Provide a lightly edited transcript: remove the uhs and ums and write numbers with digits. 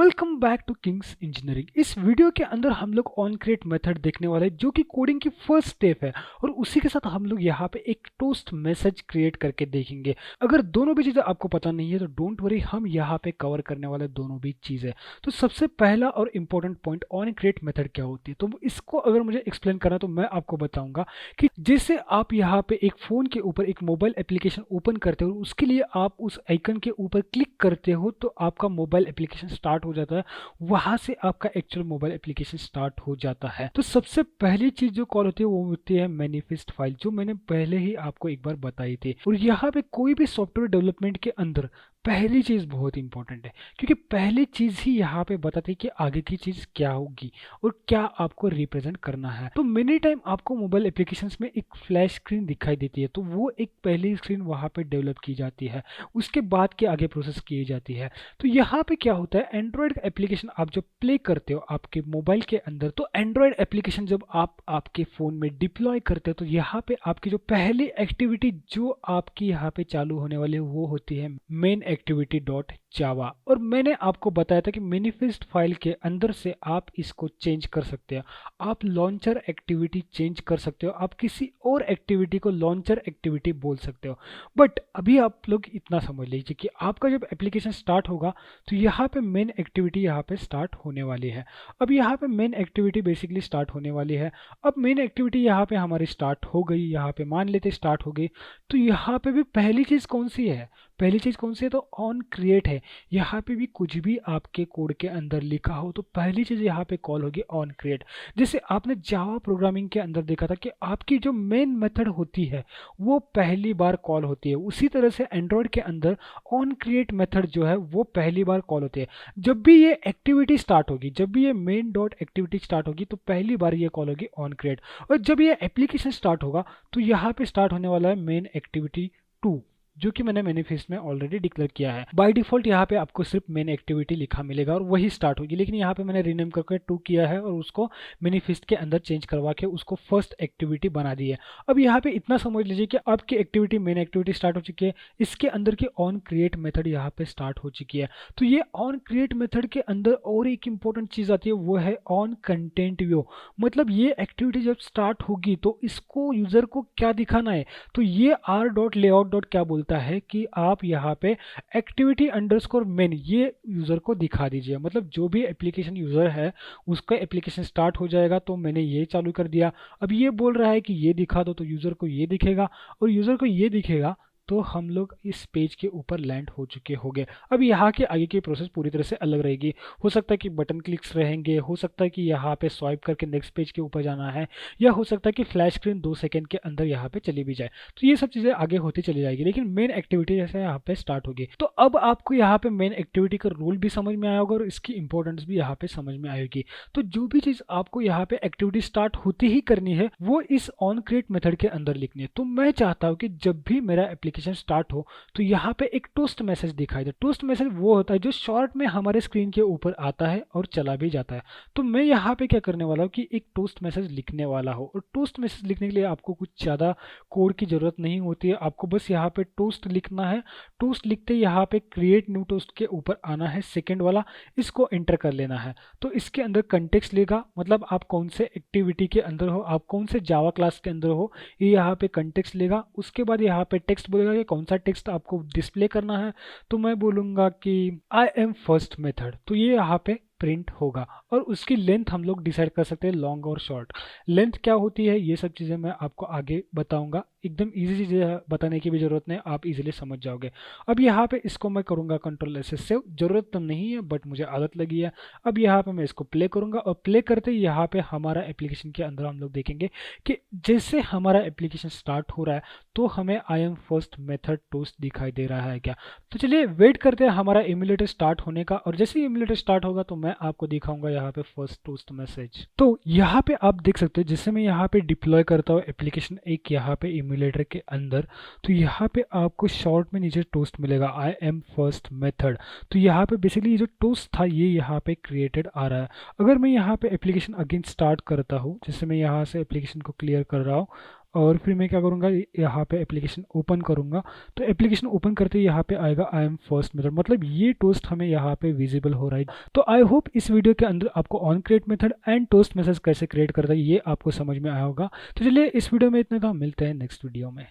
Welcome back to Kings Engineering. इस video के अंदर हम लोग ऑन क्रिएट मेथड देखने वाले हैं जो कि कोडिंग की फर्स्ट स्टेप है, और उसी के साथ हम लोग यहाँ पे एक टोस्ट मैसेज क्रिएट करके देखेंगे। अगर दोनों भी चीज़ें आपको पता नहीं है तो डोंट वरी, हम यहाँ पे कवर करने वाले दोनों भी चीज़ें। तो सबसे पहला और important point, on create method क्या होती है। तो इसको अगर मुझे एक्सप्लेन करना तो मैं आपको बताऊंगा कि जैसे आप यहाँ पे एक फ़ोन के ऊपर एक मोबाइल एप्लीकेशन ओपन करते हो, उसके लिए आप उस आइकन के ऊपर क्लिक करते हो तो आपका मोबाइल एप्लीकेशन स्टार्ट हो जाता है, वहां से आपका एक्चुअल मोबाइल एप्लीकेशन स्टार्ट हो जाता है। तो सबसे पहली चीज जो कॉल होती है वो होती है मैनिफेस्ट फाइल, जो मैंने पहले ही आपको एक बार बताई थी। और यहाँ पे कोई भी सॉफ्टवेयर डेवलपमेंट के अंदर पहली चीज बहुत इंपॉर्टेंट है, क्योंकि पहली चीज ही यहाँ पे बताती है कि आगे की चीज क्या होगी और क्या आपको रिप्रेजेंट करना है। तो मेनी टाइम आपको मोबाइल एप्लीकेशंस में एक फ्लैश स्क्रीन दिखाई देती है, तो वो एक पहली स्क्रीन वहां पे डेवलप की जाती है, उसके बाद के आगे प्रोसेस की जाती है। तो यहाँ पे क्या होता है, एंड्रॉयड का एप्लीकेशन आप जब प्ले करते हो आपके मोबाइल के अंदर, तो एंड्रॉयड एप्लीकेशन जब आप आपके फोन में डिप्लॉय करते हो तो यहाँ पे आपकी जो पहली एक्टिविटी जो आपकी यहाँ पे चालू होने वाली है वो होती है मेन एक्टिविटी डॉट जावा। और मैंने आपको बताया था कि मैनिफेस्ट फाइल के अंदर से आप इसको चेंज कर सकते हैं, आप लॉन्चर एक्टिविटी चेंज कर सकते हो, आप किसी और एक्टिविटी को लॉन्चर एक्टिविटी बोल सकते हो। बट अभी आप लोग इतना समझ लीजिए कि आपका जब एप्लीकेशन स्टार्ट होगा तो यहाँ पे मेन एक्टिविटी यहाँ पे स्टार्ट होने वाली है। अब यहाँ पे मेन एक्टिविटी बेसिकली स्टार्ट होने वाली है। अब मेन एक्टिविटी यहाँ पे हमारी स्टार्ट हो गई, यहाँ पे मान लेते स्टार्ट हो गई। तो यहाँ पे भी पहली चीज़ कौन सी है, पहली चीज़ कौन सी है, तो ऑन क्रिएट है। यहाँ पे भी कुछ भी आपके कोड के अंदर लिखा हो तो पहली चीज़ यहाँ पे कॉल होगी ऑन क्रिएट। जैसे आपने जावा प्रोग्रामिंग के अंदर देखा था कि आपकी जो मेन मेथड होती है वो पहली बार कॉल होती है, उसी तरह से एंड्रॉयड के अंदर ऑन क्रिएट मेथड जो है वो पहली बार कॉल होती है। जब भी ये एक्टिविटी स्टार्ट होगी, जब भी ये मेन डॉट एक्टिविटी स्टार्ट होगी तो पहली बार ये कॉल होगी ऑन क्रिएट। और जब ये एप्लीकेशन स्टार्ट होगा तो यहाँ पे स्टार्ट होने वाला है मेन एक्टिविटी 2, जो कि मैंने मैनिफेस्ट में ऑलरेडी डिक्लेयर किया है। बाय डिफॉल्ट यहाँ पे आपको सिर्फ मेन एक्टिविटी लिखा मिलेगा और वही स्टार्ट होगी, लेकिन यहाँ पे मैंने रीनेम करके 2 किया है और उसको मैनिफेस्ट के अंदर चेंज करवा के उसको फर्स्ट एक्टिविटी बना दी है। अब यहाँ पे इतना समझ लीजिए कि आपकी एक्टिविटी मेन एक्टिविटी स्टार्ट हो चुकी है, इसके अंदर की ऑन क्रिएट मेथड यहाँ पे स्टार्ट हो चुकी है। तो ये ऑन क्रिएट मेथड के अंदर और एक इंपॉर्टेंट चीज आती है, वो है ऑन कंटेंट व्यू। मतलब ये एक्टिविटी जब स्टार्ट होगी तो इसको यूजर को क्या दिखाना है, तो ये आर डॉट लेआउट डॉट क्या बोलता है कि आप यहाँ पे एक्टिविटी अंडरस्कोर मेन ये यूजर को दिखा दीजिए। मतलब जो भी एप्लीकेशन यूजर है उसका एप्लीकेशन स्टार्ट हो जाएगा, तो मैंने ये चालू कर दिया, अब ये बोल रहा है कि ये दिखा दो, तो यूजर को ये दिखेगा, और यूजर को ये दिखेगा तो हम लोग इस पेज के ऊपर लैंड हो चुके होंगे। अब यहाँ के आगे की प्रोसेस पूरी तरह से अलग रहेगी। हो सकता है कि बटन क्लिक्स रहेंगे, हो सकता है कि यहाँ पे स्वाइप करके नेक्स्ट पेज के ऊपर जाना है, या हो सकता है कि फ्लैश स्क्रीन 2 सेकंड के अंदर यहाँ पे चली भी जाए। तो ये सब चीज़ें आगे होती चली जाएगी, लेकिन मेन एक्टिविटी जैसे यहाँ पे स्टार्ट होगी। तो अब आपको यहाँ पे मेन एक्टिविटी का रूल भी समझ में आया होगा और इसकी इंपॉर्टेंस भी यहाँ पे समझ में आएगी। तो जो भी चीज़ आपको यहाँ पे एक्टिविटी स्टार्ट होती ही करनी है वो इस ऑन क्रिएट मेथड के अंदर लिखनी है। तो मैं चाहता हूँ कि जब भी मेरा एप्लीकेशन स्टार्ट हो तो यहाँ पे एक टोस्ट मैसेज दिखाई दे। टोस्ट मैसेज वो होता है जो शॉर्ट में हमारे स्क्रीन के ऊपर आता है और चला भी जाता है। तो मैं यहाँ पे क्या करने वाला हूँ कि एक टोस्ट मैसेज लिखने वाला हूँ, और टोस्ट मैसेज लिखने के लिए आपको कुछ ज़्यादा कोड की ज़रूरत नहीं होती है, आपको बस यहाँ पे टोस्ट लिखना है। टोस्ट लिखते यहाँ पे क्रिएट न्यू टोस्ट के ऊपर आना है, सेकेंड वाला, इसको एंटर कर लेना है। तो इसके अंदर कंटेक्स्ट लेगा, मतलब आप कौन से एक्टिविटी के अंदर हो, आप कौन से जावा क्लास के अंदर हो, ये यहाँ पे कंटेक्स्ट लेगा। उसके बाद यहाँ पे टेक्स्ट बोलेगा कि कौन सा टेक्स्ट आपको डिस्प्ले करना है। तो मैं बोलूँगा कि आई एम फर्स्ट मेथड, तो ये यहाँ पे प्रिंट होगा। और उसकी लेंथ हम लोग डिसाइड कर सकते हैं, लॉन्ग और शॉर्ट। लेंथ क्या होती है ये सब चीज़ें मैं आपको आगे बताऊंगा, एकदम इजी चीज़ें बताने की भी ज़रूरत नहीं, आप इजीली समझ जाओगे। अब यहाँ पे इसको मैं करूँगा कंट्रोल एस सेव, ज़रूरत तो नहीं है बट मुझे आदत लगी है। अब यहाँ पे मैं इसको प्ले करूँगा, और प्ले करते ही यहाँ पे हमारा एप्लीकेशन के अंदर हम लोग देखेंगे कि जैसे हमारा एप्लीकेशन स्टार्ट हो रहा है तो हमें I am first method toast दिखाई दे रहा है क्या। तो चलिए वेट करते हैं हमारा इम्यूलेटर स्टार्ट होने का, और जैसे ही इम्यूलेटर स्टार्ट होगा तो मैं आपको दिखाऊंगा यहाँ पे फर्स्ट टोस्ट मैसेज। तो यहाँ पे आप देख सकते हैं जैसे मैं यहाँ पे डिप्लॉय करता हूँ एप्लीकेशन एक यहाँ पे इम्यूलेटर के अंदर, तो यहाँ पे आपको शॉर्ट में नीचे टोस्ट मिलेगा आई एम फर्स्ट मेथड। तो यहाँ पे बेसिकली ये जो टोस्ट था ये यहाँ पे क्रिएटेड आ रहा है। अगर मैं यहाँ पे एप्लीकेशन अगेन स्टार्ट करता हूँ, जैसे मैं यहाँ से एप्लीकेशन को क्लियर कर रहा हूँ, और फिर मैं क्या करूँगा, यहाँ पे एप्लीकेशन ओपन करूँगा। तो एप्लीकेशन ओपन करते ही यहाँ पे आएगा आई एम फर्स्ट मेथड, मतलब ये टोस्ट हमें यहाँ पे विजिबल हो रहा है। तो आई होप इस वीडियो के अंदर आपको on create method and toast message कैसे क्रिएट करता है ये आपको समझ में आया होगा। तो चलिए इस वीडियो में इतना था, मिलते हैं नेक्स्ट वीडियो में।